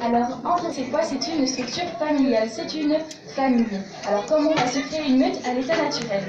Alors, en fait, c'est quoi? C'est une structure familiale, c'est une famille. Alors, comment va se créer une meute à l'état naturel?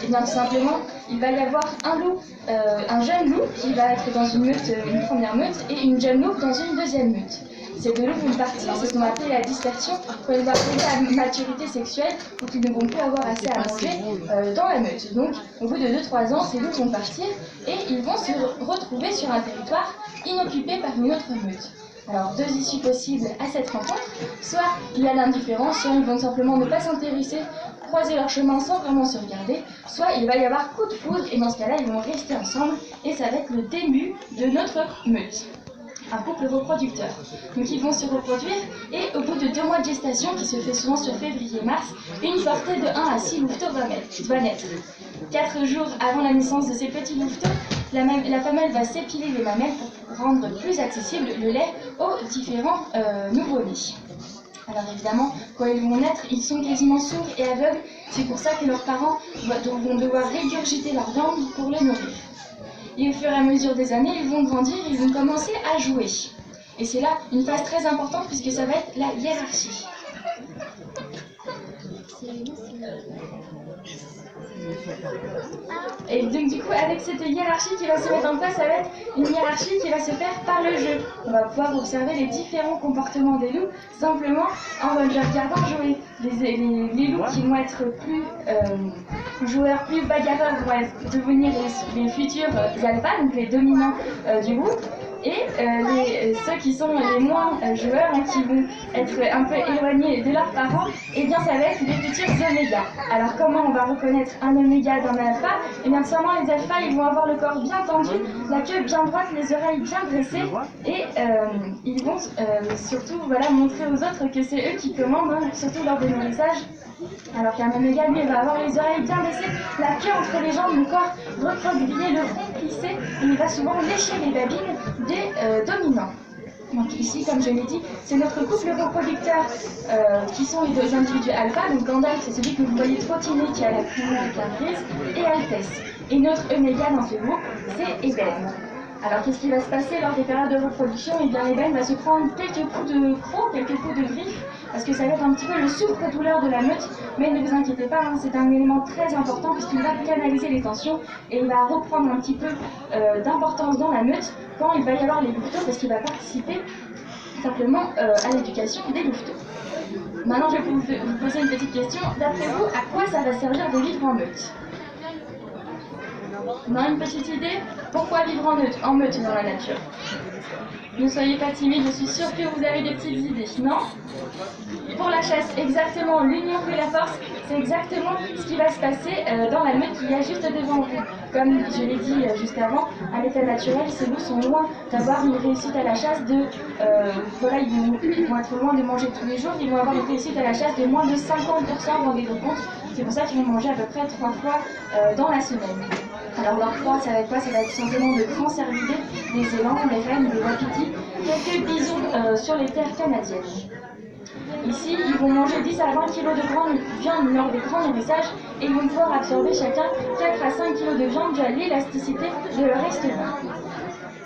Eh bien, tout simplement, il va y avoir un loup, un jeune loup qui va être dans une meute, une première meute, et une jeune loupe dans une deuxième meute. Ces deux loups vont partir, c'est ce qu'on appelle la dispersion, quand ils vont arriver à maturité sexuelle, donc ils ne vont plus avoir assez à manger dans la meute. Donc, au bout de 2-3 ans, ces loups vont partir et ils vont se retrouver sur un territoire inoccupé par une autre meute. Alors, deux issues possibles à cette rencontre. Soit il y a l'indifférence, soit ils vont simplement ne pas s'intéresser, croiser leur chemin sans vraiment se regarder, soit il va y avoir coup de foudre et dans ce cas-là, ils vont rester ensemble et ça va être le début de notre meute. Un couple reproducteur. Donc ils vont se reproduire et au bout de 2 mois de gestation, qui se fait souvent sur février-mars, une portée de 1 à 6 louveteaux va naître. 4 jours avant la naissance de ces petits louveteaux, la femelle va s'épiler les mamelles pour rendre plus accessible le lait aux différents nouveau-nés. Alors évidemment, quand ils vont naître, ils sont quasiment sourds et aveugles. C'est pour ça que leurs parents vont devoir régurgiter leur viande pour les nourrir. Et au fur et à mesure des années, ils vont grandir, ils vont commencer à jouer. Et c'est là une phase très importante puisque ça va être la hiérarchie. Et donc du coup, avec cette hiérarchie qui va se mettre en place, ça va être une hiérarchie qui va se faire par le jeu. On va pouvoir observer les différents comportements des loups simplement en les regardant jouer. Les loups qui vont être plus joueurs, plus bagarreurs, vont devenir les futurs alphas, donc les dominants du groupe. Et ceux qui sont les moins joueurs, qui vont être un peu éloignés de leurs parents, eh bien ça va être les futurs omégas. Alors comment on va reconnaître un oméga d'un alpha? Eh bien tout simplement les alphas, ils vont avoir le corps bien tendu, la queue bien droite, les oreilles bien dressées, et ils vont surtout montrer aux autres que c'est eux qui commandent, surtout lors des nourrissages. Alors qu'un oméga, lui, va avoir les oreilles bien baissées, la queue entre les jambes, le corps recroquevillé, le front plissé, et il va souvent lécher les babines des dominants. Donc ici, comme je l'ai dit, c'est notre couple reproducteur qui sont les deux individus alpha. Donc Gandalf, c'est celui que vous voyez trottiner qui a la crinière grise, et Altesse. Et notre oméga dans ce groupe, c'est Ébène. Alors qu'est-ce qui va se passer lors des périodes de reproduction? Eh bien Ébène va se prendre quelques coups de croc, quelques coups de griffes, parce que ça va être un petit peu le souffre-douleur de la meute, mais ne vous inquiétez pas, c'est un élément très important puisqu'il va canaliser les tensions et il va reprendre un petit peu d'importance dans la meute quand il va y avoir les louveteaux, parce qu'il va participer simplement à l'éducation des louveteaux. Maintenant, je vais vous poser une petite question. D'après vous, à quoi ça va servir de vivre en meute? On a une petite idée? Pourquoi vivre en meute dans la nature? Ne soyez pas timide, je suis sûre que vous avez des petites idées, non? Pour la chasse, exactement, l'union fait la force, c'est exactement ce qui va se passer dans la meute qu'il y a juste devant vous. Comme je l'ai dit juste avant, à l'état naturel, ces loups sont loin d'avoir une réussite à la chasse ils vont être loin de manger tous les jours, ils vont avoir une réussite à la chasse de moins de 50%, rendez-vous compte. C'est pour ça qu'ils vont manger à peu près 3 fois dans la semaine. Alors leur proie, ça va être quoi? Ça va être simplement de grands cervidés, des élans, des rennes, des wapitis, quelques bisons sur les terres canadiennes. Ici, ils vont manger 10 à 20 kg de viande lors des grands nourrissages et ils vont pouvoir absorber chacun 4 à 5 kg de viande due à l'élasticité de leur estomac.